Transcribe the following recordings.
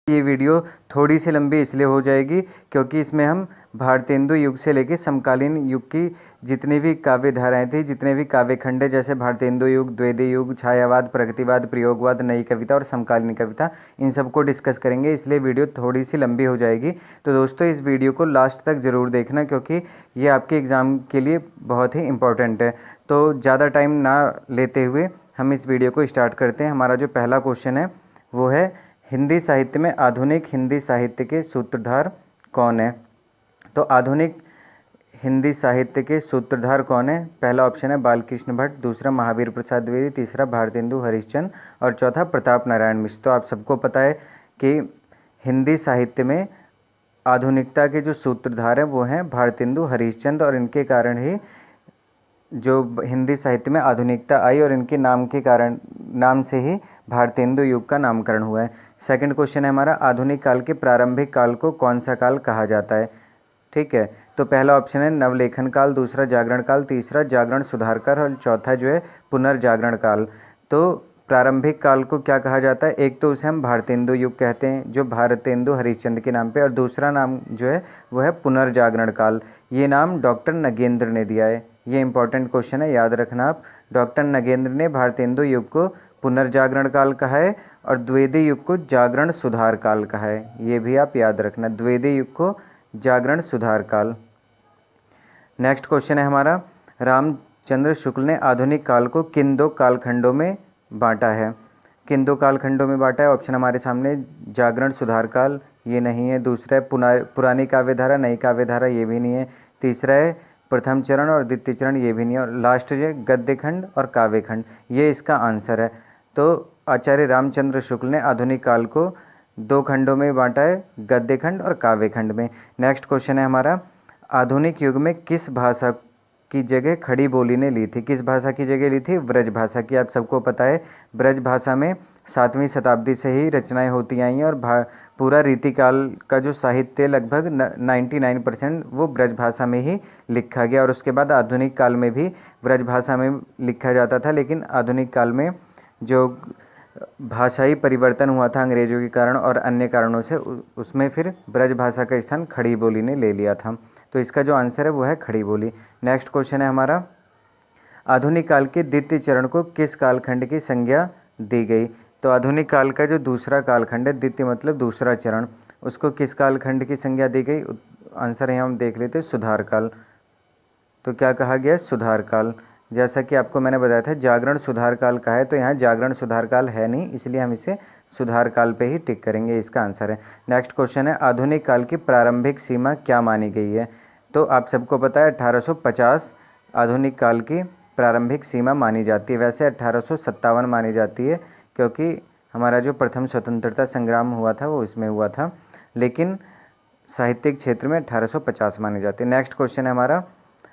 ये वीडियो थोड़ी सी लंबी इसलिए हो जाएगी क्योंकि इसमें हम भारतेंदु युग से लेकर समकालीन युग की जितनी भी काव्य धाराएं थी, जितने भी काव्य खंड है, जैसे भारतेंदु युग, द्विवेदी युग, छायावाद, प्रगतिवाद, प्रयोगवाद, नई कविता और समकालीन कविता, इन सबको डिस्कस करेंगे। इसलिए वीडियो थोड़ी सी लंबी हो जाएगी। तो दोस्तों इस वीडियो को लास्ट तक ज़रूर देखना क्योंकि ये आपके एग्ज़ाम के लिए बहुत ही इम्पोर्टेंट है। तो ज़्यादा टाइम ना लेते हुए हम इस वीडियो को स्टार्ट करते हैं। हमारा जो पहला क्वेश्चन है वो है, हिंदी साहित्य में आधुनिक हिंदी साहित्य के सूत्रधार कौन है? तो आधुनिक हिंदी साहित्य के सूत्रधार कौन है? पहला ऑप्शन है बालकृष्ण भट्ट, दूसरा महावीर प्रसाद द्विवेदी, तीसरा भारतेंदु हरिश्चंद्र और चौथा प्रताप नारायण मिश्र। तो आप सबको पता है कि हिंदी साहित्य में आधुनिकता के जो सूत्रधार हैं वो हैं भारतेंदु हरिश्चंद्र, और इनके कारण ही जो हिंदी साहित्य में आधुनिकता आई और इनके नाम से ही भारतेंदु युग का नामकरण हुआ है। सेकंड क्वेश्चन है हमारा, आधुनिक काल के प्रारंभिक काल को कौन सा काल कहा जाता है? ठीक है, तो पहला ऑप्शन है नवलेखन काल, दूसरा जागरण काल, तीसरा जागरण सुधार काल और चौथा जो है पुनर्जागरण काल। तो प्रारंभिक काल को क्या कहा जाता है? एक तो उसे हम भारतेंदु युग कहते हैं जो भारतेंदु हरिश्चंद्र के नाम पे, और दूसरा नाम जो है वो है पुनर्जागरण काल। ये नाम डॉक्टर नगेंद्र ने दिया है। ये इंपॉर्टेंट क्वेश्चन है, याद रखना आप। डॉक्टर नगेंद्र ने भारतेंदु युग को पुनर्जागरण काल कहा है और द्विवेदी युग को जागरण सुधार काल कहा है। ये भी आप याद रखना, द्विवेदी युग को जागरण सुधार काल। नेक्स्ट क्वेश्चन है हमारा, रामचंद्र शुक्ल ने आधुनिक काल को किन दो कालखंडों में बांटा है? किन दो कालखंडों में बांटा है? ऑप्शन हमारे सामने, जागरण सुधार काल, ये नहीं है। दूसरा है पुरानी काव्यधारा, नई काव्यधारा, ये भी नहीं है। तीसरा है प्रथम चरण और द्वितीय चरण, ये भी नहीं है। और लास्ट जो है गद्य खंड और काव्य खंड, ये इसका आंसर है। तो आचार्य रामचंद्र शुक्ल ने आधुनिक काल को दो खंडों में बांटा है, गद्य खंड और काव्य खंड में। नेक्स्ट क्वेश्चन है हमारा, आधुनिक युग में किस भाषा की जगह खड़ी बोली ने ली थी? किस भाषा की जगह ली थी? ब्रज भाषा की। आप सबको पता है ब्रज भाषा में 7वीं शताब्दी से ही रचनाएं होती आई हैं और पूरा रीतिकाल का जो साहित्य लगभग 99% वो ब्रज भाषा में ही लिखा गया। और उसके बाद आधुनिक काल में भी ब्रज भाषा में लिखा जाता था, लेकिन आधुनिक काल में जो भाषाई परिवर्तन हुआ था अंग्रेजों के कारण और अन्य कारणों से, उसमें फिर ब्रज भाषा का स्थान खड़ी बोली ने ले लिया था। तो इसका जो आंसर है वो है खड़ी बोली। नेक्स्ट क्वेश्चन है हमारा, आधुनिक काल के द्वितीय चरण को किस कालखंड की संज्ञा दी गई? तो आधुनिक काल का जो दूसरा कालखंड है, द्वितीय मतलब दूसरा चरण, उसको किस कालखंड की संज्ञा दी गई? आंसर यहाँ हम देख लेते हैं, सुधार काल। तो क्या कहा गया? सुधार काल। जैसा कि आपको मैंने बताया था जागरण सुधार काल का है, तो यहाँ जागरण सुधार काल है नहीं, इसलिए हम इसे सुधार काल पे ही टिक करेंगे, इसका आंसर है। नेक्स्ट क्वेश्चन है, आधुनिक काल की प्रारंभिक सीमा क्या मानी गई है? तो आप सबको पता है 1850 आधुनिक काल की प्रारंभिक सीमा मानी जाती है। वैसे 1857 मानी जाती है क्योंकि हमारा जो प्रथम स्वतंत्रता संग्राम हुआ था वो इसमें हुआ था, लेकिन साहित्यिक क्षेत्र में 1850 मानी जाती है। नेक्स्ट क्वेश्चन है हमारा,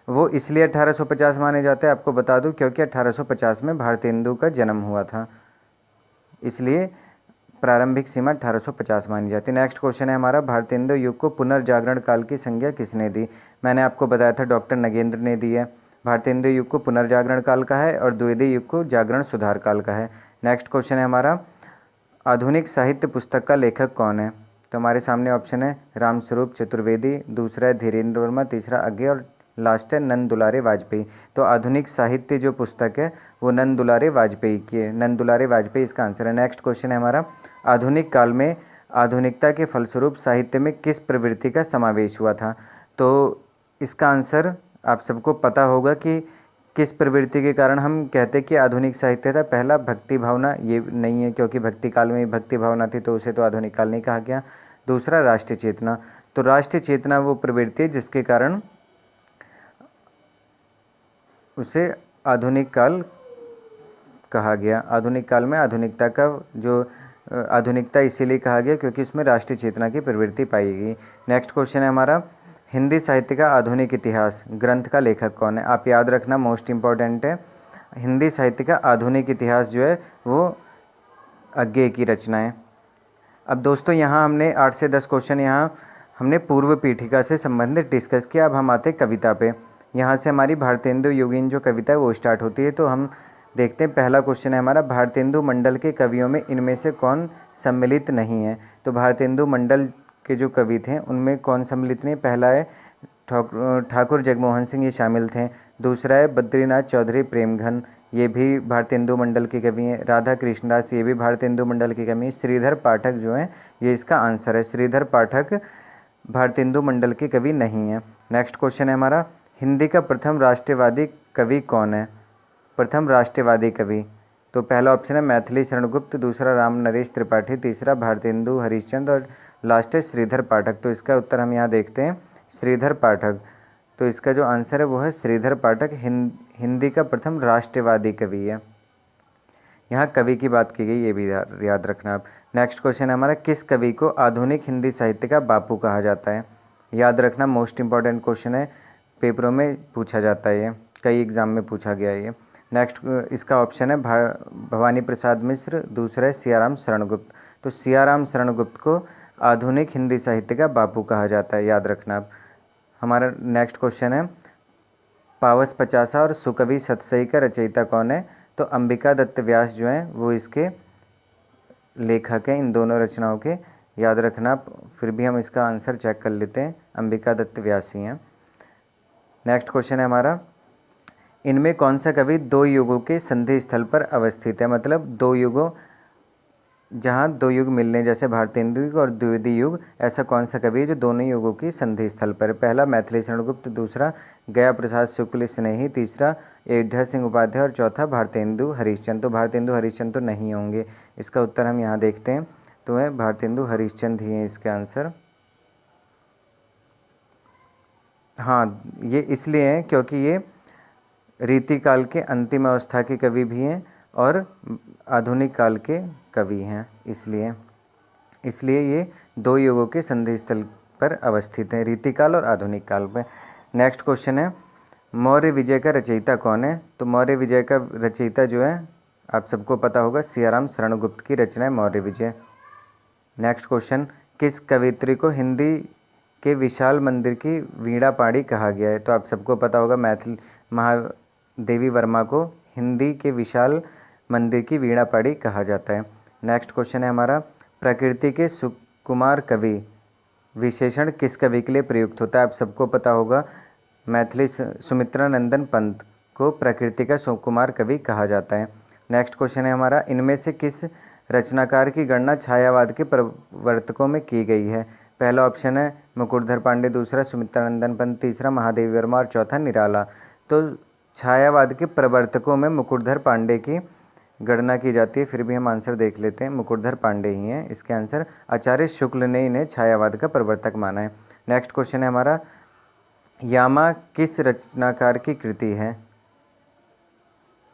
वो इसलिए 1850 माने जाते हैं, आपको बता दूं, क्योंकि 1850 में भारतेंदु का जन्म हुआ था, इसलिए प्रारंभिक सीमा 1850 मानी जाती है। नेक्स्ट क्वेश्चन है हमारा, भारतेंदु युग को पुनर्जागरण काल की संज्ञा किसने दी? मैंने आपको बताया था डॉक्टर नगेंद्र ने दी है। भारतेंदु युग को पुनर्जागरण काल का है और द्विवेदी युग को जागरण सुधार काल का है। नेक्स्ट क्वेश्चन है हमारा, आधुनिक साहित्य पुस्तक का लेखक कौन है? तो हमारे सामने ऑप्शन है रामस्वरूप चतुर्वेदी, दूसरा है धीरेन्द्र वर्मा, तीसरा अज्ञे और लास्ट है नंद दुलारे वाजपेयी। तो आधुनिक साहित्य जो पुस्तक है वो नंद दुलारे वाजपेयी की है, नंद दुलारे वाजपेयी इसका आंसर है। नेक्स्ट क्वेश्चन है हमारा, आधुनिक काल में आधुनिकता के फलस्वरूप साहित्य में किस प्रवृत्ति का समावेश हुआ था? तो इसका आंसर आप सबको पता होगा कि किस प्रवृत्ति के कारण हम कहते हैं कि आधुनिक साहित्य था। पहला भक्ति भावना, ये नहीं है क्योंकि भक्ति काल में भक्ति भावना थी तो उसे तो आधुनिक काल नहीं कहा गया। दूसरा राष्ट्रीय चेतना, तो राष्ट्रीय चेतना वो प्रवृत्ति है जिसके कारण उसे आधुनिक काल कहा गया। आधुनिक काल में आधुनिकता का जो आधुनिकता इसीलिए कहा गया क्योंकि उसमें राष्ट्रीय चेतना की प्रवृत्ति पाई गई। नेक्स्ट क्वेश्चन है हमारा, हिंदी साहित्य का आधुनिक इतिहास ग्रंथ का लेखक कौन है? आप याद रखना, मोस्ट इम्पॉर्टेंट है, हिंदी साहित्य का आधुनिक इतिहास जो है वो अज्ञे की रचना है। अब दोस्तों यहाँ हमने 8 से 10 क्वेश्चन यहाँ हमने पूर्व पीठिका से संबंधित डिस्कस किया। अब हम आते कविता पे। यहाँ से हमारी भारतेंदु युगीन जो कविता है वो स्टार्ट होती है। तो हम देखते हैं पहला क्वेश्चन है हमारा, भारतेंदु मंडल के कवियों में इनमें से कौन सम्मिलित नहीं है। तो भारतेंदु मंडल के जो कवि थे उनमें कौन सम्मिलित नहीं। पहला है ठाकुर जगमोहन सिंह, ये शामिल थे। दूसरा है बद्रीनाथ चौधरी प्रेमघन, ये भी भारतेंदु मंडल के कवि हैं। राधा कृष्णदास, ये भी भारतेंदु मंडल के कवि हैं। श्रीधर पाठक जो हैं, ये इसका आंसर है। श्रीधर पाठक भारतेंदु मंडल के कवि नहीं हैं। नेक्स्ट क्वेश्चन है हमारा, हिंदी का प्रथम राष्ट्रवादी कवि कौन है। प्रथम राष्ट्रवादी कवि, तो पहला ऑप्शन है मैथिली शरण गुप्त, दूसरा राम नरेश त्रिपाठी, तीसरा भारतेंदु हरिश्चंद्र और लास्ट है श्रीधर पाठक। तो इसका उत्तर हम यहाँ देखते हैं श्रीधर पाठक। तो इसका जो आंसर है वो है श्रीधर पाठक, हिंदी का प्रथम राष्ट्रवादी कवि है। यहाँ कवि की बात की गई, ये भी याद रखना आप। नेक्स्ट क्वेश्चन है हमारा, किस कवि को आधुनिक हिंदी साहित्य का बापू कहा जाता है। याद रखना, मोस्ट इंपॉर्टेंट क्वेश्चन है, पेपरों में पूछा जाता है, ये कई एग्जाम में पूछा गया है ये। नेक्स्ट इसका ऑप्शन है भवानी प्रसाद मिश्र, दूसरा है सियाराम शरण गुप्त। तो सियाराम शरण गुप्त को आधुनिक हिंदी साहित्य का बापू कहा जाता है, याद रखना आप। हमारा नेक्स्ट क्वेश्चन है, पावस पचासा और सुकवि सतसई का रचयिता कौन है। तो अंबिका दत्त व्यास जो हैं वो इसके लेखक हैं, इन दोनों रचनाओं के, याद रखना आप। फिर भी हम इसका आंसर चेक कर लेते हैं, अंबिका दत्त व्यास ही हैं। नेक्स्ट क्वेश्चन है हमारा, इनमें कौन सा कवि दो युगों के संधि स्थल पर अवस्थित है। मतलब दो युगों, जहाँ दो युग मिलने, जैसे भारतेंदु युग और द्विवेदी युग, ऐसा कौन सा कवि है जो दोनों युगों की संधि स्थल पर। पहला मैथिली शरण गुप्त, दूसरा गया प्रसाद शुक्ल स्नेही, तीसरा अयोध्या सिंह उपाध्याय और चौथा भारतेंदु हरिश्चंद्र। तो भारतेंदु हरिश्चंद्र तो नहीं होंगे, इसका उत्तर हम यहाँ देखते हैं, तो है भारतेंदु हरिश्चंद्र ही है इसके आंसर। हाँ, ये इसलिए हैं क्योंकि ये रीतिकाल के अंतिम अवस्था के कवि भी हैं और आधुनिक काल के कवि हैं, इसलिए ये दो युगों के संधि स्थल पर अवस्थित हैं, रीतिकाल और आधुनिक काल में। नेक्स्ट क्वेश्चन है, मौर्य विजय का रचयिता कौन है। तो मौर्य विजय का रचयिता जो है आप सबको पता होगा, सियाराम शरण गुप्त की रचना है मौर्य विजय। नेक्स्ट क्वेश्चन, किस कवियत्री को हिंदी के विशाल मंदिर की वीणा पाणी कहा गया है। तो आप सबको पता होगा, मैथिली महादेवी वर्मा को हिंदी के विशाल मंदिर की वीणा पाणी कहा जाता है। नेक्स्ट क्वेश्चन है हमारा, प्रकृति के सुकुमार कवि विशेषण किस कवि के लिए प्रयुक्त होता है। आप सबको पता होगा, मैथिली सुमित्रा नंदन पंत को प्रकृति का सुकुमार कवि कहा जाता है। नेक्स्ट क्वेश्चन है हमारा, इनमें से किस रचनाकार की गणना छायावाद के प्रवर्तकों में की गई है। पहला ऑप्शन है मुकुटधर पांडे, दूसरा सुमित्रा नंदन पंत, तीसरा महादेवी वर्मा और चौथा निराला। तो छायावाद के प्रवर्तकों में मुकुटधर पांडे की गणना की जाती है। फिर भी हम आंसर देख लेते हैं, मुकुटधर पांडे ही हैं इसके आंसर। आचार्य शुक्ल ने इन्हें छायावाद का प्रवर्तक माना है। नेक्स्ट क्वेश्चन है हमारा, यामा किस रचनाकार की कृति है।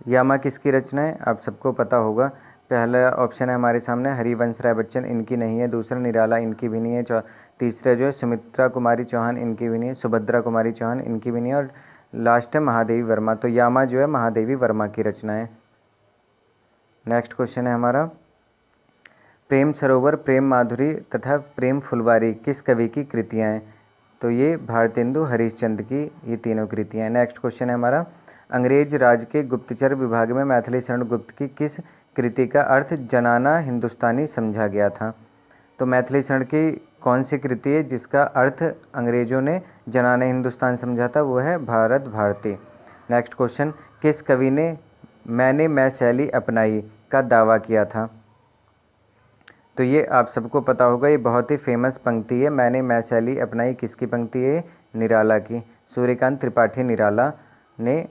यामा किसकी रचना है, आप सबको पता होगा। पहला ऑप्शन है हमारे सामने हरिवंश राय बच्चन, इनकी नहीं है। दूसरा निराला, इनकी भी नहीं है। तीसरा जो है सुमित्रा कुमारी चौहान, इनकी भी नहीं है। सुभद्रा कुमारी चौहान, इनकी भी नहीं है। और लास्ट है महादेवी वर्मा। तो यामा जो है महादेवी वर्मा की रचना है। नेक्स्ट क्वेश्चन है हमारा, प्रेम सरोवर, प्रेम माधुरी तथा प्रेम फुलवारी किस कवि की कृतियाँ हैं। तो ये भारतेंदु हरिश्चंद्र की ये तीनों कृतियाँ हैं। नेक्स्ट क्वेश्चन है हमारा, अंग्रेज राज के गुप्तचर विभाग में मैथिली शरण गुप्त की किस कृति का अर्थ जनाना हिंदुस्तानी समझा गया था। तो मैथिली शरण की कौन सी कृति है जिसका अर्थ अंग्रेजों ने जनाना हिंदुस्तान समझा था, वो है भारत भारती। नेक्स्ट क्वेश्चन, किस कवि ने मैंने मैं शैली अपनाई का दावा किया था। तो ये आप सबको पता होगा, ये बहुत ही फेमस पंक्ति है। मैंने मैं शैली अपनाई किसकी पंक्ति है, निराला की। सूर्यकांत त्रिपाठी निराला ने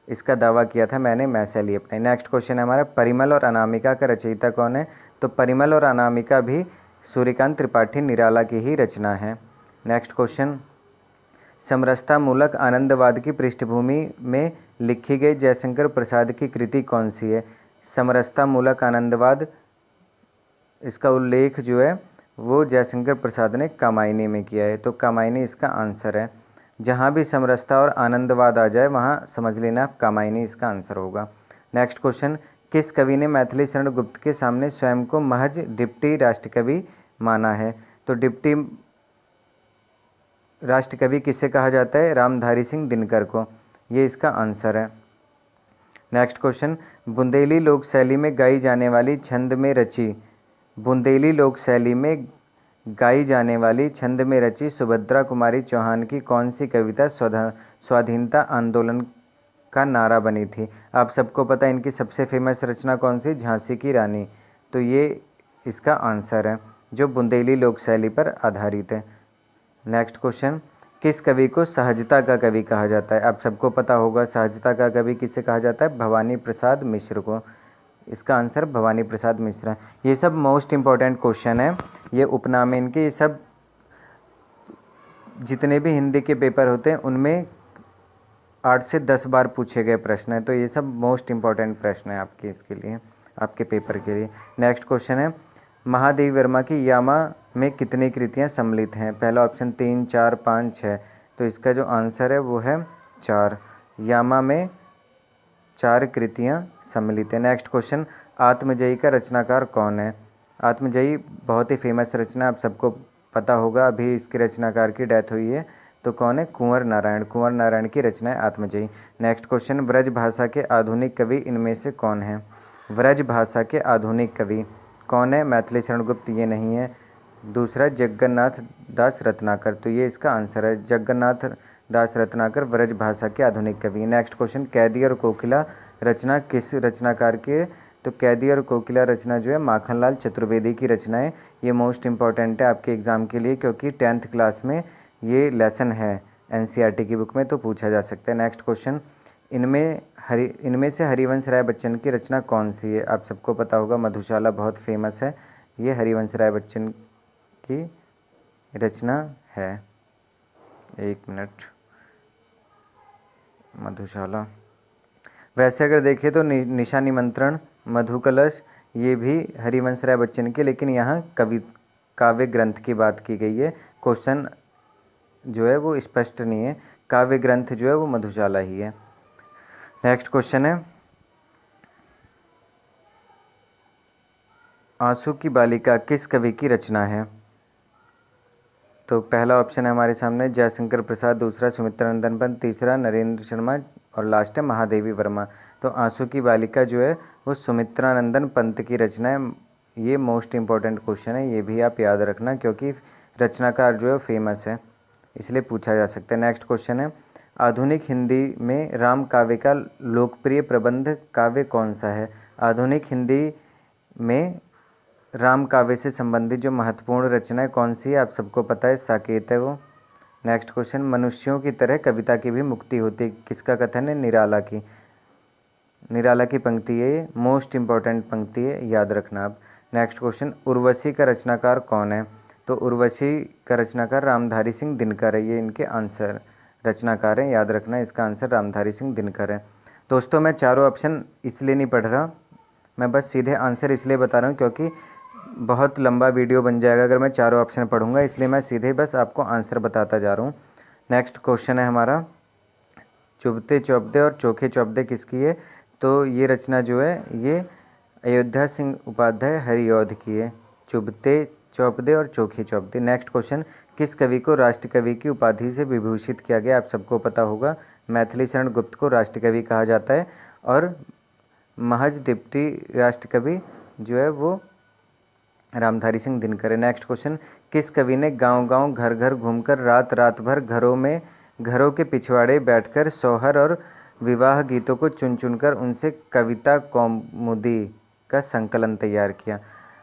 इसका दावा किया था, मैंने मैं शैली अपनाई। नेक्स्ट क्वेश्चन है हमारा, परिमल और अनामिका का रचयिता कौन है। तो परिमल और अनामिका भी सूर्यकांत त्रिपाठी निराला की ही रचना है। नेक्स्ट क्वेश्चन, समरसता मूलक आनंदवाद की पृष्ठभूमि में लिखी गई जयशंकर प्रसाद की कृति कौन सी है। समरसता मूलक आनंदवाद, इसका उल्लेख जो है वो जयशंकर प्रसाद ने कामायनी में किया है। तो कामायनी इसका आंसर है। जहाँ भी समरसता और आनंदवाद आ जाए वहाँ समझ लेना कामायनी इसका आंसर होगा। नेक्स्ट क्वेश्चन, किस कवि ने मैथिली शरण गुप्त के सामने स्वयं को महज डिप्टी राष्ट्रकवि माना है। तो डिप्टी राष्ट्रकवि किसे कहा जाता है, रामधारी सिंह दिनकर को, ये इसका आंसर है। नेक्स्ट क्वेश्चन, बुंदेली लोक शैली में गाई जाने वाली छंद में रची बुंदेली लोक शैली में गाई जाने वाली छंद में रची सुभद्रा कुमारी चौहान की कौन सी कविता स्वाधीनता आंदोलन का नारा बनी थी? आप सबको पता है इनकी सबसे फेमस रचना कौन सी? झांसी की रानी। तो ये इसका आंसर है जो बुंदेली लोक शैली पर आधारित है। नेक्स्ट क्वेश्चन, किस कवि को सहजता का कवि कहा जाता है? आप सबको पता होगा सहजता का कवि किसे कहा जाता है? भवानी प्रसाद मिश्र को। इसका आंसर भवानी प्रसाद मिश्र है। ये सब मोस्ट इम्पॉर्टेंट क्वेश्चन है, ये उपनाम इनके, ये सब जितने भी हिंदी के पेपर होते हैं उनमें 8 से 10 बार पूछे गए प्रश्न हैं, तो ये सब मोस्ट इम्पॉर्टेंट प्रश्न है आपके इसके लिए, आपके पेपर के लिए। नेक्स्ट क्वेश्चन है, महादेवी वर्मा की यामा में कितनी कृतियाँ सम्मिलित हैं? पहला ऑप्शन 3, 4, 5, 6। तो इसका जो आंसर है वो है 4। यामा में 4 कृतियाँ सम्मिलित हैं। नेक्स्ट क्वेश्चन, आत्मजयी का रचनाकार कौन है? आत्मजयी बहुत ही फेमस रचना, आप सबको पता होगा, अभी इसके रचनाकार की डेथ हुई है, तो कौन है? कुंवर नारायण की रचना है आत्मजयी। नेक्स्ट क्वेश्चन, ब्रज भाषा के आधुनिक कवि इनमें से कौन है? ब्रज भाषा के आधुनिक कवि कौन है? मैथिली शरण गुप्त ये नहीं है। दूसरा जगन्नाथ दास रत्नाकर, तो ये इसका आंसर है, जगन्नाथ दास रत्नाकर ब्रज भाषा के आधुनिक कवि। नेक्स्ट क्वेश्चन, कैदी और कोकिला रचना किस रचनाकार की है? तो कैदी और कोकिला रचना जो है माखनलाल चतुर्वेदी की रचना है। ये मोस्ट इंपॉर्टेंट है आपके एग्ज़ाम के लिए, क्योंकि 10th क्लास में ये लेसन है NCERT की बुक में, तो पूछा जा सकता है। नेक्स्ट क्वेश्चन, इनमें से हरिवंश राय बच्चन की रचना कौन सी है? आप सबको पता होगा मधुशाला बहुत फेमस है, ये हरिवंश राय बच्चन की रचना है। एक मिनट, मधुशाला। वैसे अगर देखें तो निशा निमंत्रण, मधु कलश, ये भी हरिवंश राय बच्चन के, लेकिन यहाँ काव्य ग्रंथ की बात की गई है। क्वेश्चन जो है वो स्पष्ट नहीं है, काव्य ग्रंथ जो है वो मधुशाला ही है। नेक्स्ट क्वेश्चन है, आंसू की बालिका किस कवि की रचना है? तो पहला ऑप्शन है हमारे सामने जयशंकर प्रसाद, दूसरा सुमित्रा नंदन पंत, तीसरा नरेंद्र शर्मा और लास्ट है महादेवी वर्मा। तो आंसू की बालिका जो है वो सुमित्रा नंदन पंत की रचना है। ये मोस्ट इम्पॉर्टेंट क्वेश्चन है, ये भी आप याद रखना, क्योंकि रचनाकार जो है फेमस है, इसलिए पूछा जा सकता है। नेक्स्ट क्वेश्चन है, आधुनिक हिंदी में राम काव्य का लोकप्रिय प्रबंध काव्य कौन सा है? आधुनिक हिंदी में राम काव्य से संबंधित जो महत्वपूर्ण रचना है कौन सी है? आप सबको पता है साकेत है वो। नेक्स्ट क्वेश्चन, मनुष्यों की तरह कविता की भी मुक्ति होती है, किसका कथन है? निराला की पंक्ति है, ये मोस्ट इम्पॉर्टेंट पंक्ति है, याद रखना आप। नेक्स्ट क्वेश्चन, उर्वशी का रचनाकार कौन है? तो उर्वशी का रचनाकार रामधारी सिंह दिनकर है, ये इनके आंसर रचनाकार हैं, याद रखना इसका आंसर रामधारी सिंह दिनकर है। दोस्तों मैं चारों ऑप्शन इसलिए नहीं पढ़ रहा, मैं बस सीधे आंसर इसलिए बता रहा हूँ क्योंकि बहुत लंबा वीडियो बन जाएगा अगर मैं चारों ऑप्शन पढ़ूंगा, इसलिए मैं सीधे बस आपको आंसर बताता जा रहा हूँ। नेक्स्ट क्वेश्चन है हमारा, चुभते चौबदे और चोखे चौबदे किसकी है? तो ये रचना जो है ये अयोध्या सिंह उपाध्याय हरिऔध की है, चुभते चौबदे और चोखे चौबदे। नेक्स्ट क्वेश्चन, किस कवि को राष्ट्रकवि की उपाधि से विभूषित किया गया? आप सबको पता होगा मैथिली शरण गुप्त को राष्ट्रकवि कहा जाता है, और महज डिप्टी राष्ट्रकवि जो है वो रामधारी सिंह दिनकर है। नेक्स्ट क्वेश्चन, किस कवि ने गांव-गांव घर-घर घूमकर रात भर घरों के पिछवाड़े बैठकर सोहर और विवाह गीतों को चुन कर उनसे कविता कौमुदी का संकलन तैयार किया?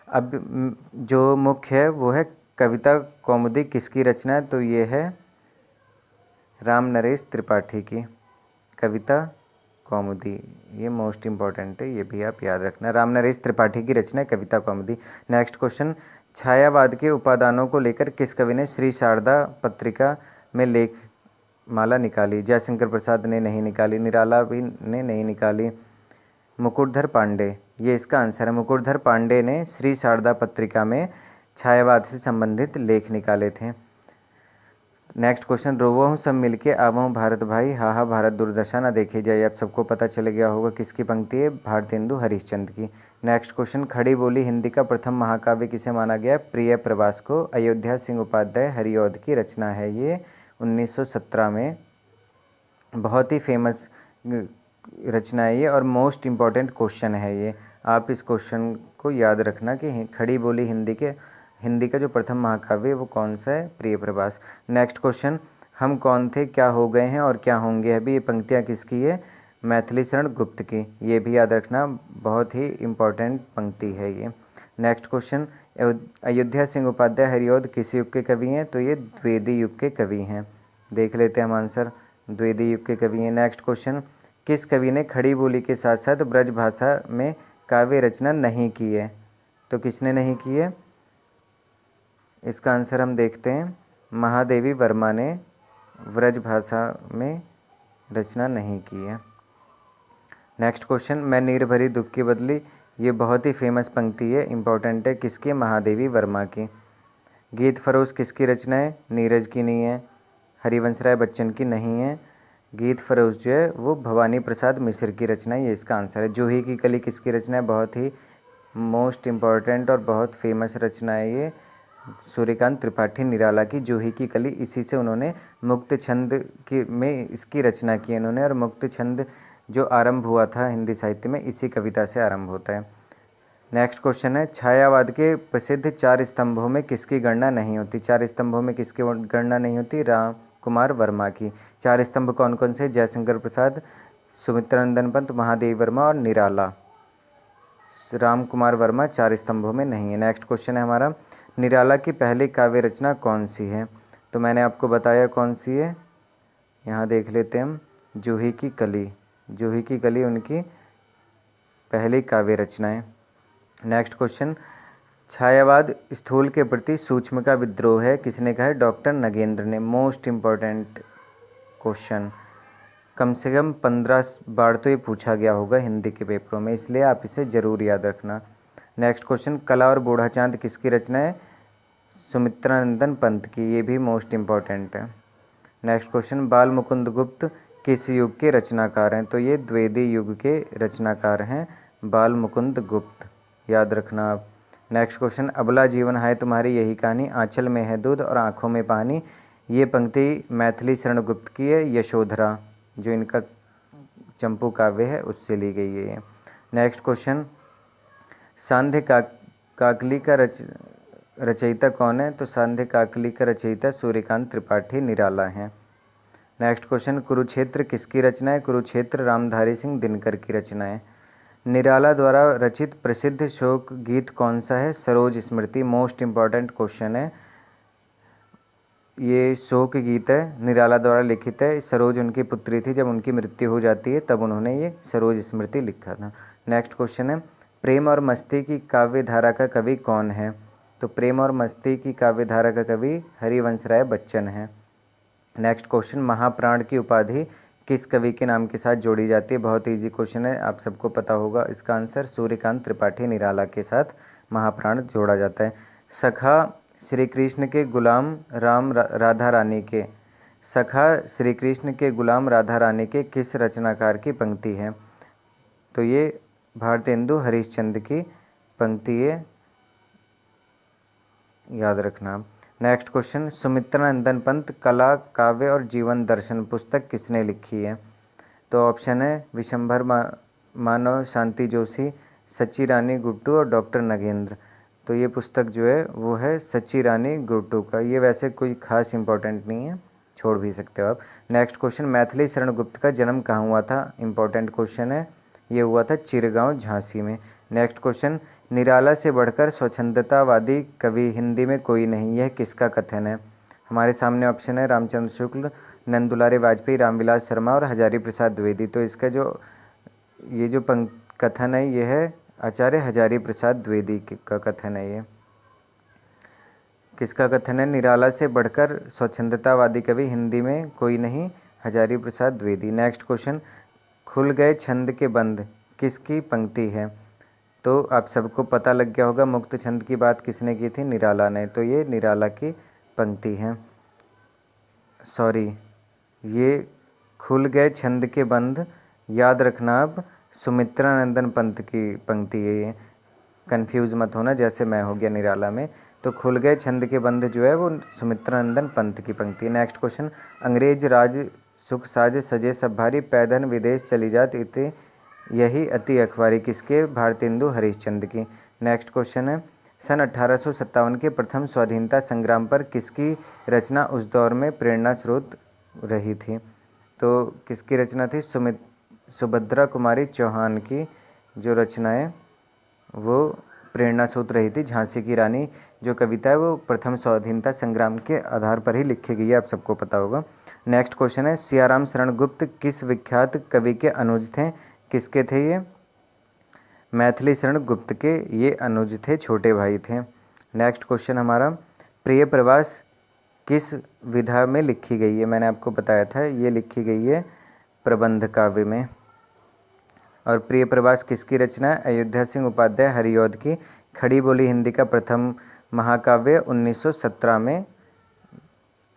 अब जो मुख्य है वो है कविता कौमुदी किसकी रचना है? तो ये है राम नरेश त्रिपाठी की कविता कौमुदी, ये मोस्ट इम्पॉर्टेंट है, ये भी आप याद रखना, राम नरेश त्रिपाठी की रचना है कविता कौमुदी। नेक्स्ट क्वेश्चन, छायावाद के उपादानों को लेकर किस कवि ने श्री शारदा पत्रिका में लेख माला निकाली? जयशंकर प्रसाद ने नहीं निकाली, निराला भी ने नहीं निकाली, मुकुटधर पांडे, ये इसका आंसर है। मुकुटधर पांडे ने श्री शारदा पत्रिका में छायावाद से संबंधित लेख निकाले थे। नेक्स्ट क्वेश्चन, रोवहु सब मिलके आवहु भारत भाई, हा हा भारत दुर्दशा न देखे जाए, आप सबको पता चल गया होगा किसकी पंक्ति है? भारतेंदु हरिश्चंद्र की। नेक्स्ट क्वेश्चन, खड़ी बोली हिंदी का प्रथम महाकाव्य किसे माना गया? प्रिय प्रवास को, अयोध्या सिंह उपाध्याय हरिऔध की रचना है, ये 1917 में बहुत ही फेमस रचना है ये और मोस्ट इम्पॉर्टेंट क्वेश्चन है ये। आप इस क्वेश्चन को याद रखना कि खड़ी बोली हिंदी का जो प्रथम महाकाव्य है वो कौन सा है, प्रिय प्रभास। नेक्स्ट क्वेश्चन, हम कौन थे क्या हो गए हैं और क्या होंगे अभी, ये पंक्तियाँ किसकी है, मैथिली शरण गुप्त की। ये भी याद रखना, बहुत ही इम्पॉर्टेंट पंक्ति है ये। नेक्स्ट क्वेश्चन, अयोध्या सिंह उपाध्याय हरिऔध किस युग के कवि हैं, तो ये द्विवेदी युग के कवि हैं। देख लेते हैं हम आंसर, द्विवेदी युग के कवि हैं। नेक्स्ट क्वेश्चन, किस कवि ने खड़ी बोली के साथ साथ ब्रज भाषा में काव्य रचना नहीं की है, तो किसने नहीं की है, इसका आंसर हम देखते हैं, महादेवी वर्मा ने ब्रज भाषा में रचना नहीं की है। नेक्स्ट क्वेश्चन, मैं नीर भरी दुख की बदली, ये बहुत ही फेमस पंक्ति है, इंपॉर्टेंट है, किसकी, महादेवी वर्मा की। गीत फरोश किसकी रचना है, नीरज की नहीं है, हरिवंश राय बच्चन की नहीं है। गीत फरोश जो है वो भवानी प्रसाद मिश्र की रचना है, ये इसका आंसर है। जूही की कली किसकी रचना है, बहुत ही मोस्ट इम्पॉर्टेंट और बहुत फेमस रचना है ये, सूर्यकांत त्रिपाठी निराला की जूही की कली। इसी से उन्होंने मुक्त छंद की में इसकी रचना की इन्होंने, और मुक्त छंद जो आरंभ हुआ था हिंदी साहित्य में इसी कविता से आरंभ होता है। नेक्स्ट क्वेश्चन है, छायावाद के प्रसिद्ध 4 स्तंभों में किसकी गणना नहीं होती, 4 स्तंभों में किसकी गणना नहीं होती, राम कुमार वर्मा की। 4 स्तंभ कौन कौन से, जयशंकर प्रसाद, सुमित्रानंदन पंत, महादेवी वर्मा और निराला। राम कुमार वर्मा 4 स्तंभों में नहीं है। नेक्स्ट क्वेश्चन है हमारा, निराला की पहली काव्य रचना कौन सी है, तो मैंने आपको बताया कौन सी है, यहाँ देख लेते हैं हम, जूही की कली। जूही की कली उनकी पहली काव्य रचना है। नेक्स्ट क्वेश्चन, छायावाद स्थूल के प्रति सूक्ष्म का विद्रोह है, किसने कहा है, डॉक्टर नगेंद्र ने। मोस्ट इम्पॉर्टेंट क्वेश्चन, कम से कम 15 बार तो ये पूछा गया होगा हिंदी के पेपरों में, इसलिए आप इसे ज़रूर याद रखना। नेक्स्ट क्वेश्चन, कला और बूढ़ा चांद किसकी रचना है, सुमित्रानंदन पंत की, ये भी मोस्ट इम्पॉर्टेंट है। नेक्स्ट क्वेश्चन, बाल मुकुंद गुप्त किस युग के रचनाकार हैं, तो ये द्विवेदी युग के रचनाकार हैं बाल मुकुंद गुप्त, याद रखना आप। नेक्स्ट क्वेश्चन, अबला जीवन है तुम्हारी यही कहानी, आंचल में है दूध और आँखों में पानी, ये पंक्ति मैथिली शरण गुप्त की है, यशोधरा जो इनका चंपू काव्य है उससे ली गई है ये। नेक्स्ट क्वेश्चन, सांध्य काकली का रचयिता कौन है, तो सांध्य काकली का रचयिता सूर्यकांत त्रिपाठी निराला हैं। नेक्स्ट क्वेश्चन, कुरुक्षेत्र किसकी रचना है, कुरुक्षेत्र रामधारी सिंह दिनकर की रचना है। निराला द्वारा रचित प्रसिद्ध शोक गीत कौन सा है, सरोज स्मृति। मोस्ट इम्पॉर्टेंट क्वेश्चन है ये, शोक गीत है, निराला द्वारा लिखित है, सरोज उनकी पुत्री थी, जब उनकी मृत्यु हो जाती है तब उन्होंने ये सरोज स्मृति लिखा था। नेक्स्ट क्वेश्चन है, प्रेम और मस्ती की काव्य धारा का कवि कौन है, तो प्रेम और मस्ती की काव्य धारा का कवि हरिवंश राय बच्चन है। नेक्स्ट क्वेश्चन, महाप्राण की उपाधि किस कवि के नाम के साथ जोड़ी जाती है, बहुत इजी क्वेश्चन है, आप सबको पता होगा इसका आंसर, सूर्यकांत त्रिपाठी निराला के साथ महाप्राण जोड़ा जाता है। सखा श्री कृष्ण के गुलाम राधा रानी के, सखा श्री कृष्ण के गुलाम राधा रानी के किस रचनाकार की पंक्ति है, तो ये भारतेंदु हरिश्चंद्र की पंक्ति है, याद रखना। नेक्स्ट क्वेश्चन, सुमित्रानंदन पंत कला काव्य और जीवन दर्शन पुस्तक किसने लिखी है, तो ऑप्शन है विशंभर मानव, शांति जोशी, सच्ची रानी गुट्टू और डॉक्टर नगेंद्र। तो ये पुस्तक जो है वो है सच्ची रानी गुट्टू का, ये वैसे कोई खास इंपॉर्टेंट नहीं है, छोड़ भी सकते हो आप। नेक्स्ट क्वेश्चन, मैथिली शरण गुप्त का जन्म कहाँ हुआ था, इंपॉर्टेंट क्वेश्चन है, ये हुआ था चिरगांव झांसी में। नेक्स्ट क्वेश्चन, निराला से बढ़कर स्वच्छंदतावादी कवि हिंदी में कोई नहीं, यह किसका कथन है, हमारे सामने ऑप्शन है रामचंद्र शुक्ल, नंदुलारे वाजपेयी, रामविलास शर्मा और हजारी प्रसाद द्विवेदी। तो इसका जो ये जो कथन है ये है आचार्य हजारी प्रसाद द्विवेदी का कथन है। ये किसका कथन है, निराला से बढ़कर स्वच्छंदतावादी कवि हिंदी में कोई नहीं, हजारी प्रसाद द्विवेदी। नेक्स्ट क्वेश्चन, खुल गए छंद के बंद किसकी पंक्ति है, तो आप सबको पता लग गया होगा मुक्त छंद की बात किसने की थी, निराला ने, तो ये निराला की पंक्ति है। सॉरी, ये खुल गए छंद के बंद, याद रखना आप, सुमित्रानंदन पंत की पंक्ति है ये, कंफ्यूज मत होना जैसे मैं हो गया निराला में। तो खुल गए छंद के बंद जो है वो सुमित्रानंदन पंत की पंक्ति है। नेक्स्ट क्वेश्चन, अंग्रेज राज सुख साज सजे सब भारी, पैदन विदेश चली जात इति यही अति अखबारी, किसके? भारतेंदु हरिश्चंद्र की। नेक्स्ट क्वेश्चन है, सन 1857 के प्रथम स्वाधीनता संग्राम पर किसकी रचना उस दौर में प्रेरणा स्रोत रही थी? तो किसकी रचना थी? सुभद्रा कुमारी चौहान की जो रचना है वो प्रेरणा स्रोत रही थी। झांसी की रानी जो कविता है वो प्रथम स्वाधीनता संग्राम के आधार पर ही लिखी गई है, आप सबको पता होगा। नेक्स्ट क्वेश्चन है, सियाराम शरण गुप्त किस विख्यात कवि के अनुज थे? किसके थे ये? मैथिली शरण गुप्त के ये अनुज थे, छोटे भाई थे। नेक्स्ट क्वेश्चन हमारा, प्रिय प्रवास किस विधा में लिखी गई है? मैंने आपको बताया था ये लिखी गई है प्रबंध काव्य में। और प्रिय प्रवास किसकी रचना है? अयोध्या सिंह उपाध्याय हरिऔध की। खड़ी बोली हिंदी का प्रथम महाकाव्य 1917 में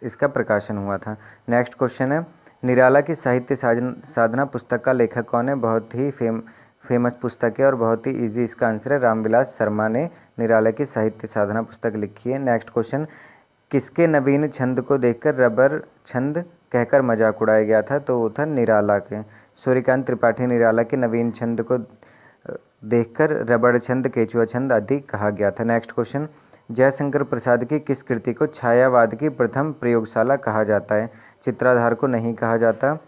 इसका प्रकाशन हुआ था। नेक्स्ट क्वेश्चन है, निराला की साहित्य साधना पुस्तक का लेखक कौन है? बहुत ही फेमस पुस्तक है और बहुत ही इजी इसका आंसर है, रामविलास शर्मा ने निराला की साहित्य साधना पुस्तक लिखी है। नेक्स्ट क्वेश्चन, किसके नवीन छंद को देखकर रबर छंद कहकर मजाक उड़ाया गया था? तो वो था निराला के। सूर्यकांत त्रिपाठी निराला के नवीन छंद को देखकर रबड़ छंद, केचुआ छंद आदि कहा गया था। नेक्स्ट क्वेश्चन, जयशंकर प्रसाद की किस कृति को छायावाद की प्रथम प्रयोगशाला कहा जाता है? चित्राधार को नहीं कहा जाता,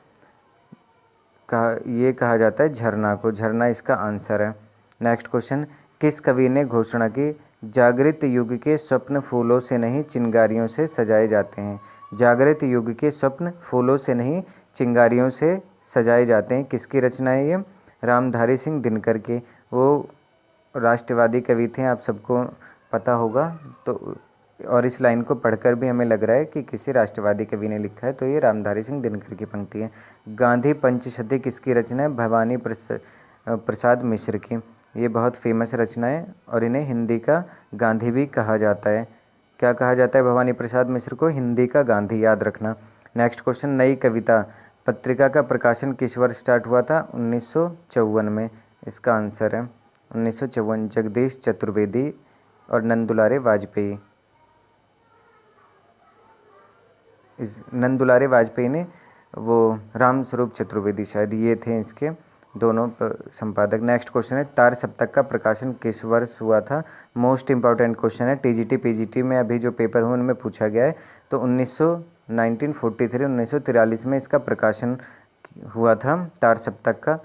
ये कहा जाता है झरना को। झरना इसका आंसर है। नेक्स्ट क्वेश्चन, किस कवि ने घोषणा की जागृत युग के स्वप्न फूलों से नहीं चिंगारियों से सजाए जाते हैं? जागृत युग के स्वप्न फूलों से नहीं चिंगारियों से सजाए जाते हैं, किसकी रचना है ये? रामधारी सिंह दिनकर के। वो राष्ट्रवादी कवि थे, आप सबको पता होगा। तो और इस लाइन को पढ़कर भी हमें लग रहा है कि किसी राष्ट्रवादी कवि ने लिखा है, तो ये रामधारी सिंह दिनकर की पंक्ति है। गांधी पंचशती किसकी रचना है? भवानी प्रसाद मिश्र की। ये बहुत फेमस रचना है और इन्हें हिंदी का गांधी भी कहा जाता है। क्या कहा जाता है भवानी प्रसाद मिश्र को? हिंदी का गांधी, याद रखना। नेक्स्ट क्वेश्चन, नई कविता पत्रिका का प्रकाशन किस वर्ष स्टार्ट हुआ था? 1954 में इसका आंसर है 1954। जगदीश चतुर्वेदी और नंदुलारे वाजपेयी, नंदुलारे वाजपेयी ने वो रामस्वरूप चतुर्वेदी शायद ये थे इसके दोनों संपादक। नेक्स्ट क्वेश्चन है, तार सप्तक का प्रकाशन किस वर्ष हुआ था? मोस्ट इंपॉर्टेंट क्वेश्चन है, टीजीटी पीजीटी में अभी जो पेपर हुए उनमें पूछा गया है। तो 1943 में इसका प्रकाशन हुआ था तार सप्तक का।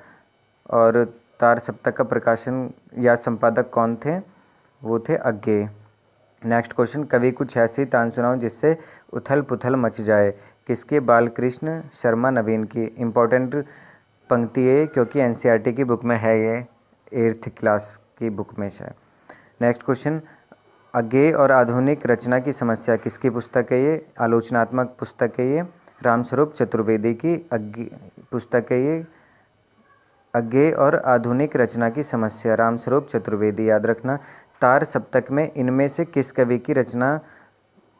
और तार सप्तक का प्रकाशन या संपादक कौन थे? वो थे अज्ञेय। नेक्स्ट क्वेश्चन, कवि कुछ ऐसी तान सुनाओ जिससे उथल पुथल मच जाए, किसके? बालकृष्ण शर्मा नवीन की। इम्पोर्टेंट पंक्ति है क्योंकि एनसीईआरटी की बुक में है, ये 8th क्लास की बुक में है। नेक्स्ट क्वेश्चन, अज्ञेय और आधुनिक रचना की समस्या किसकी पुस्तक है? ये आलोचनात्मक पुस्तक है, ये रामस्वरूप चतुर्वेदी की पुस्तक है ये। अज्ञेय और आधुनिक रचना की समस्या, रामस्वरूप चतुर्वेदी, याद रखना। तार सप्तक में इनमें से किस कवि की रचना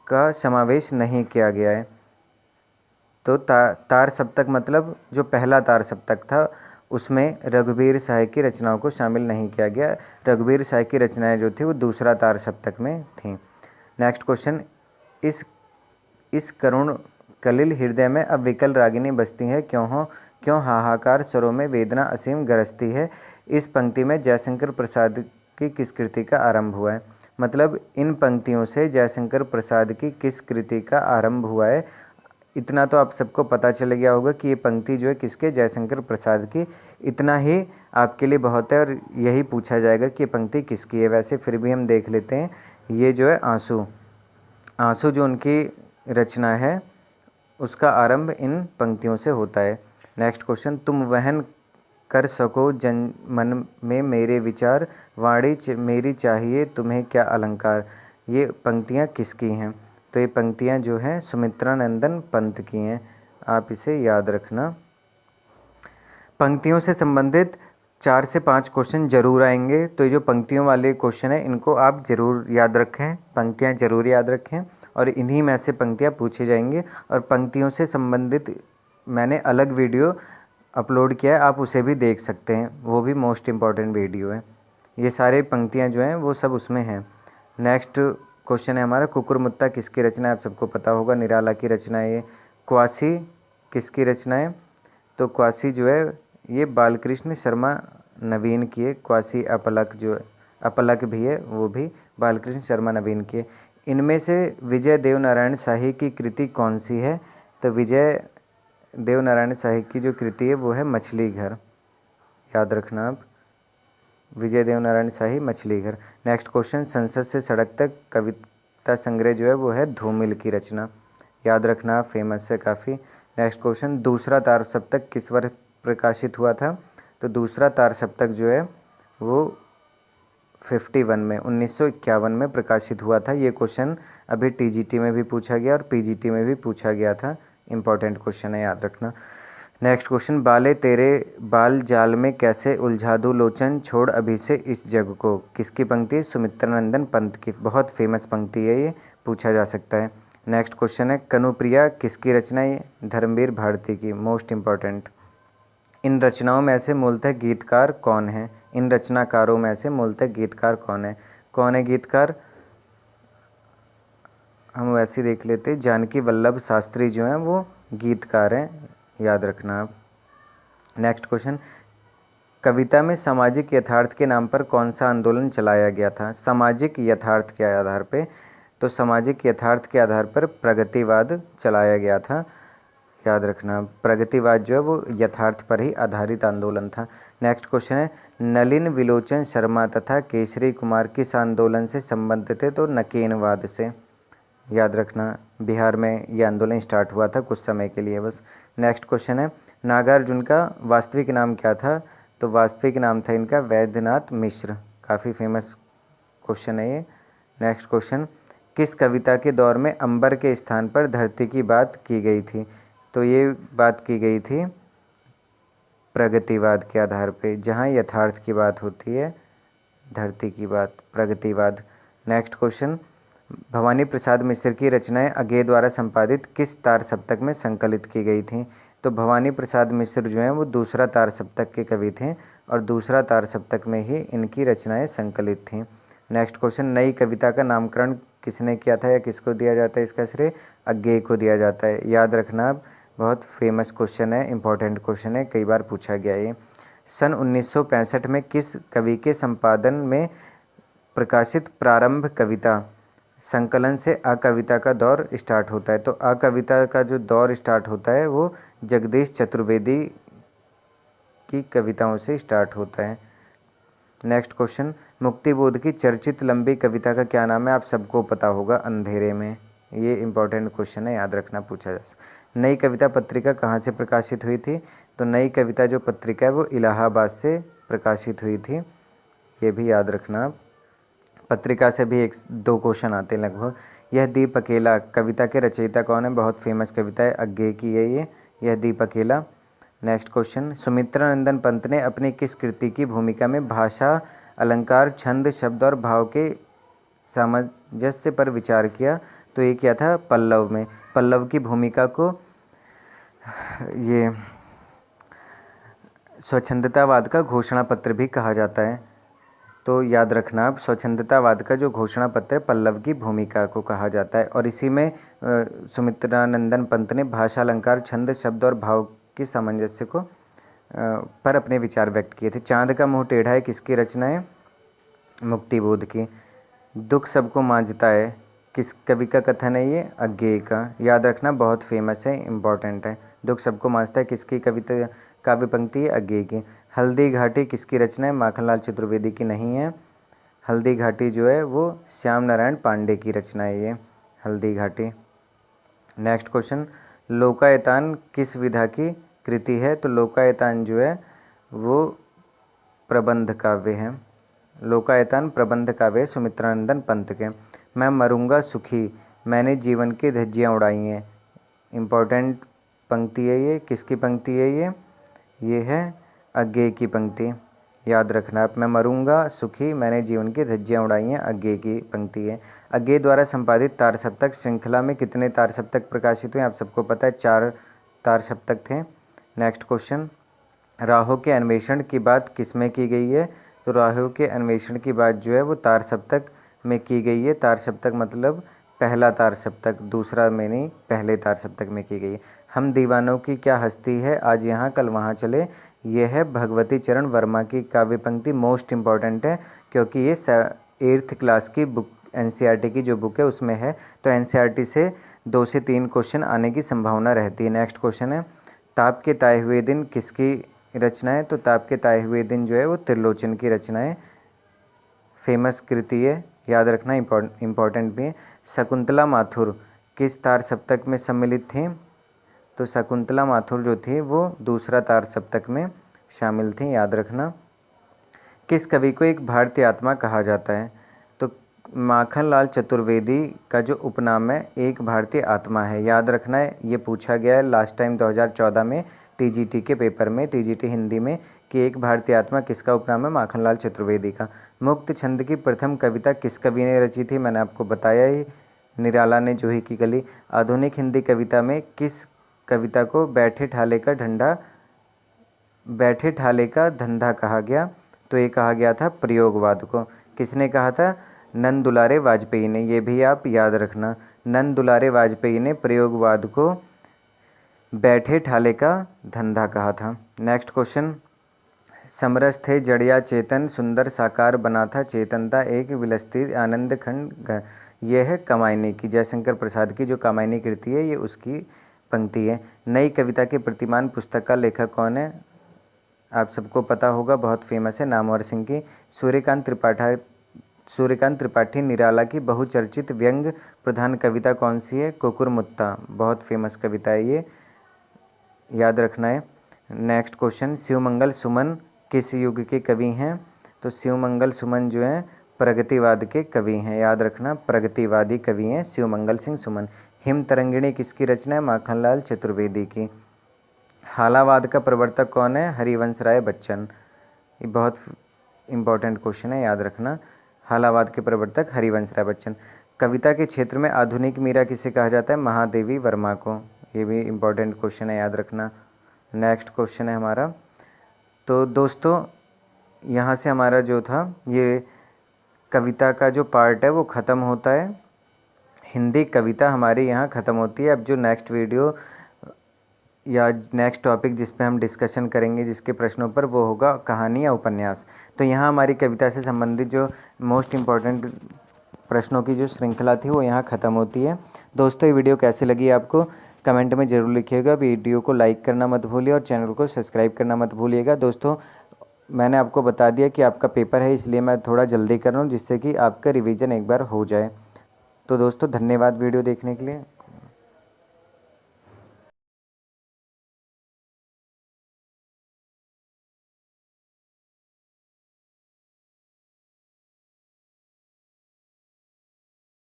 का समावेश नहीं किया गया है? तो तार सप्तक मतलब जो पहला तार सप्तक था उसमें रघुवीर साय की रचनाओं को शामिल नहीं किया गया। रघुवीर साय की रचनाएं जो थी वो दूसरा तार सप्तक में थीं। नेक्स्ट क्वेश्चन, इस करुण कलिल हृदय में अब विकल रागिनी बसती है, क्यों हाहाकार स्वरों में वेदना असीम गरजती है। इस पंक्ति में जयशंकर प्रसाद की किस कृति का आरंभ हुआ है? मतलब इन पंक्तियों से जयशंकर प्रसाद की किस कृति का आरंभ हुआ है? इतना तो आप सबको पता चल गया होगा कि ये पंक्ति जो है किसके? जयशंकर प्रसाद की। इतना ही आपके लिए बहुत है और यही पूछा जाएगा कि ये पंक्ति किसकी है। वैसे फिर भी हम देख लेते हैं, ये जो है आंसू जो उनकी रचना है उसका आरंभ इन पंक्तियों से होता है। नेक्स्ट क्वेश्चन, तुम वहन कर सको जन मन में मेरे विचार, वाणी मेरी चाहिए तुम्हें क्या अलंकार। ये पंक्तियाँ किसकी हैं? तो ये पंक्तियाँ जो हैं सुमित्रा नंदन पंत की हैं, आप इसे याद रखना। पंक्तियों से संबंधित 4 से 5 क्वेश्चन जरूर आएंगे, तो ये जो पंक्तियों वाले क्वेश्चन है इनको आप ज़रूर याद रखें, पंक्तियाँ ज़रूर याद रखें और इन्हीं में से पंक्तियाँ पूछी जाएंगी। और पंक्तियों से संबंधित मैंने अलग वीडियो अपलोड किया है, आप उसे भी देख सकते हैं, वो भी मोस्ट इम्पॉर्टेंट वीडियो है। ये सारे पंक्तियाँ जो हैं वो सब उसमें हैं। नेक्स्ट क्वेश्चन है हमारा, कुकुरमुत्ता किसकी रचना है? आप सबको पता होगा, निराला की रचना है ये। क्वासी किसकी रचना है? तो क्वासी जो है ये बालकृष्ण शर्मा नवीन की है। क्वासी अपलक जो है, अपलक भी है, वो भी बालकृष्ण शर्मा नवीन की है। इनमें से विजय देवनारायण शाही की कृति कौन सी है? तो विजय देवनारायण शाही की जो कृति है वो है मछली घर, याद रखना आप, विजय देवनारायण शाही मछली घर। नेक्स्ट क्वेश्चन, संसद से सड़क तक कविता संग्रह जो है वो है धूमिल की रचना, याद रखना आप, फेमस है काफ़ी। नेक्स्ट क्वेश्चन, दूसरा तार सप्तक किस वर्ष प्रकाशित हुआ था? तो दूसरा तार सप्तक जो है वो 51 में 1951 में प्रकाशित हुआ था। ये क्वेश्चन अभी टीजीटी में भी पूछा गया और पीजीटी में भी पूछा गया था, इंपॉर्टेंट क्वेश्चन है, याद रखना। नेक्स्ट क्वेश्चन, बाले तेरे बाल जाल में कैसे उलझा दूँ लोचन, छोड़ अभी से इस जग को, किसकी पंक्ति है? सुमित्रानंदन पंत की, बहुत फेमस पंक्ति है, ये पूछा जा सकता है। नेक्स्ट क्वेश्चन है, कनुप्रिया किसकी रचना है? धर्मवीर भारती की, मोस्ट इंपॉर्टेंट। इन रचनाओं में से मूलतः गीतकार कौन है? इन रचनाकारों में से मूलतः गीतकार कौन है? कौन है गीतकार? हम वैसे ही देख लेते, जानकी वल्लभ शास्त्री जो हैं वो गीतकार हैं, याद रखना आप। नेक्स्ट क्वेश्चन, कविता में सामाजिक यथार्थ के नाम पर कौन सा आंदोलन चलाया गया था? सामाजिक यथार्थ के आधार पे, तो सामाजिक यथार्थ के आधार पर प्रगतिवाद चलाया गया था, याद रखना। प्रगतिवाद जो है वो यथार्थ पर ही आधारित आंदोलन था। नेक्स्ट क्वेश्चन है, नलिन विलोचन शर्मा तथा केसरी कुमार किस आंदोलन से संबंधित थे? तो नकेनवाद से, याद रखना। बिहार में ये आंदोलन स्टार्ट हुआ था कुछ समय के लिए बस। नेक्स्ट क्वेश्चन है, नागार्जुन का वास्तविक नाम क्या था? तो वास्तविक नाम था इनका वैद्यनाथ मिश्र, काफ़ी फेमस क्वेश्चन है ये। नेक्स्ट क्वेश्चन, किस कविता के दौर में अंबर के स्थान पर धरती की बात की गई थी? तो ये बात की गई थी प्रगतिवाद के आधार पे, जहाँ यथार्थ की बात होती है, धरती की बात, प्रगतिवाद। नेक्स्ट क्वेश्चन, भवानी प्रसाद मिश्र की रचनाएं अज्ञे द्वारा संपादित किस तार सप्तक में संकलित की गई थी? तो भवानी प्रसाद मिश्र जो हैं वो दूसरा तार सप्तक के कवि थे और दूसरा तार सप्तक में ही इनकी रचनाएं संकलित थीं। नेक्स्ट क्वेश्चन, नई कविता का नामकरण किसने किया था या किसको दिया जाता है इसका श्रेय? अज्ञे को दिया जाता है, याद रखना आप, बहुत फेमस क्वेश्चन है, इंपॉर्टेंट क्वेश्चन है, कई बार पूछा गया है। सन 1965 में किस कवि के संपादन में प्रकाशित प्रारंभ कविता संकलन से अकविता का दौर स्टार्ट होता है? तो अकविता का जो दौर स्टार्ट होता है वो जगदीश चतुर्वेदी की कविताओं से स्टार्ट होता है। नेक्स्ट क्वेश्चन, मुक्तिबोध की चर्चित लंबी कविता का क्या नाम है? आप सबको पता होगा, अंधेरे में। ये इंपॉर्टेंट क्वेश्चन है, याद रखना, पूछा जा सकता। नई कविता पत्रिका कहाँ से प्रकाशित हुई थी? तो नई कविता जो पत्रिका है वो इलाहाबाद से प्रकाशित हुई थी, ये भी याद रखना। पत्रिका से भी 1-2 क्वेश्चन आते हैं लगभग। यह दीप अकेला कविता के रचयिता कौन है? बहुत फेमस कविता है, अज्ञे की है ये, यह दीप अकेला। नेक्स्ट क्वेश्चन, सुमित्रानंदन पंत ने अपनी किस कृति की भूमिका में भाषा, अलंकार, छंद, शब्द और भाव के सामंजस्य पर विचार किया? तो ये क्या था? पल्लव में। पल्लव की भूमिका को ये स्वच्छंदतावाद का घोषणा पत्र भी कहा जाता है, तो याद रखना आप, स्वच्छंदतावाद का जो घोषणा पत्र है पल्लव की भूमिका को कहा जाता है। और इसी में सुमित्रानंदन पंत ने भाषा, अलंकार, छंद, शब्द और भाव की सामंजस्य को पर अपने विचार व्यक्त किए थे। चांद का मुंह टेढ़ा है किसकी रचना है? मुक्तिबोध की। दुख सबको मांझता है किस कवि का कथन है? ये अज्ञे का, याद रखना, बहुत फेमस है, इंपॉर्टेंट है। दुख सबको मांझता है किसकी कविता, काव्य पंक्ति है? अज्ञे की। हल्दी घाटी किसकी रचना है? माखनलाल चतुर्वेदी की नहीं है। हल्दी घाटी जो है वो श्याम नारायण पांडे की रचना है ये, हल्दी घाटी। नेक्स्ट क्वेश्चन, लोकायतान किस विधा की कृति है? तो लोकायतान जो है वो प्रबंध काव्य है, लोकायतान प्रबंध काव्य सुमित्रानंदन पंत के। मैं मरूंगा सुखी, मैंने जीवन की धज्जियाँ उड़ाई हैं, इंपॉर्टेंट पंक्ति है ये, किसकी पंक्ति है ये है अज्ञे की पंक्ति, याद रखना आप। मैं मरूंगा सुखी, मैंने जीवन की धज्जियाँ उड़ाई हैं, अज्ञे की पंक्ति है। अज्ञे द्वारा संपादित तार सप्तक श्रृंखला में कितने तार सप्तक प्रकाशित हुए? आप सबको पता है 4 तार सप्तक थे। नेक्स्ट क्वेश्चन, राहों के अन्वेषण की बात किसमें की गई है? तो राहों के अन्वेषण की बात जो है वो तार सप्तक में की गई है। तार सप्तक मतलब पहला तार सप्तक, दूसरा में नहीं, पहले तार सप्तक में की गई है। हम दीवानों की क्या हस्ती है, आज यहाँ कल वहाँ चले। ये है भगवती चरण वर्मा की काव्य पंक्ति। मोस्ट इम्पॉर्टेंट है क्योंकि ये 8th क्लास की बुक एनसीईआरटी की जो बुक है उसमें है, तो एनसीईआरटी से 2 से 3 क्वेश्चन आने की संभावना रहती है। नेक्स्ट क्वेश्चन है, ताप के ताए हुए दिन किसकी रचना है? तो ताप के ताए हुए दिन जो है वो त्रिलोचन की रचना है, फेमस कृति है, याद रखना, इम्पॉर्टेंट भी है। शकुंतला माथुर किस तार सप्तक में सम्मिलित थी? तो शकुंतला माथुर जो थी वो दूसरा तार सप्तक में शामिल थी, याद रखना। किस कवि को एक भारतीय आत्मा कहा जाता है? तो माखनलाल चतुर्वेदी का जो उपनाम है एक भारतीय आत्मा है, याद रखना है। ये पूछा गया है लास्ट टाइम 2014 में टीजीटी के पेपर में, टीजीटी हिंदी में, कि एक भारतीय आत्मा किसका उपनाम है? माखनलाल चतुर्वेदी का। मुक्त छंद की प्रथम कविता किस कवि ने रची थी? मैंने आपको बताया ही, निराला ने जूही की कली। आधुनिक हिंदी कविता में किस कविता को बैठे ठाले का धंधा कहा गया? तो ये कहा गया था प्रयोगवाद को। किसने कहा था? नंद दुलारे वाजपेयी ने। ये भी आप याद रखना, नंद दुलारे वाजपेयी ने प्रयोगवाद को बैठे ठाले का धंधा कहा था। नेक्स्ट क्वेश्चन, समरस थे जड़िया चेतन, सुंदर साकार बना था चेतनता, एक विलसती आनंद खंड। ये है कमायनी की, जयशंकर प्रसाद की जो कमायनी कृति है ये उसकी पंक्ति है। नई कविता के प्रतिमान पुस्तक का लेखक कौन है? आप सबको पता होगा, बहुत फेमस है, नामवर सिंह की। सूर्यकांत त्रिपाठी निराला की बहुचर्चित व्यंग प्रधान कविता कौन सी है? कुकुरमुत्ता, बहुत फेमस कविता है ये, याद रखना है। नेक्स्ट क्वेश्चन, शिवमंगल सुमन किस युग के कवि हैं? तो शिवमंगल सुमन जो हैं प्रगतिवाद के कवि हैं, याद रखना, प्रगतिवादी कवि हैं शिवमंगल सिंह सुमन। हिम तरंगिणी किसकी रचना है? माखनलाल चतुर्वेदी की। हालावाद का प्रवर्तक कौन है? हरिवंश राय बच्चन। ये बहुत इंपॉर्टेंट क्वेश्चन है, याद रखना, हालावाद के प्रवर्तक हरिवंश राय बच्चन। कविता के क्षेत्र में आधुनिक मीरा किसे कहा जाता है? महादेवी वर्मा को। ये भी इम्पॉर्टेंट क्वेश्चन है, याद रखना। नेक्स्ट क्वेश्चन है हमारा, तो दोस्तों यहाँ से हमारा जो था ये कविता का जो पार्ट है वो ख़त्म होता है, हिंदी कविता हमारी यहाँ ख़त्म होती है। अब जो नेक्स्ट वीडियो या नेक्स्ट टॉपिक जिस पे हम डिस्कशन करेंगे जिसके प्रश्नों पर, वो होगा कहानी या उपन्यास। तो यहाँ हमारी कविता से संबंधित जो मोस्ट इम्पॉर्टेंट प्रश्नों की जो श्रृंखला थी वो यहाँ ख़त्म होती है। दोस्तों ये वीडियो कैसी लगी आपको कमेंट में ज़रूर लिखिएगा। वीडियो को लाइक करना मत भूलिए और चैनल को सब्सक्राइब करना मत भूलिएगा। दोस्तों मैंने आपको बता दिया कि आपका पेपर है, इसलिए मैं थोड़ा जल्दी कर रहा हूँ जिससे कि आपका रिवीजन एक बार हो जाए। तो दोस्तों धन्यवाद वीडियो देखने के लिए।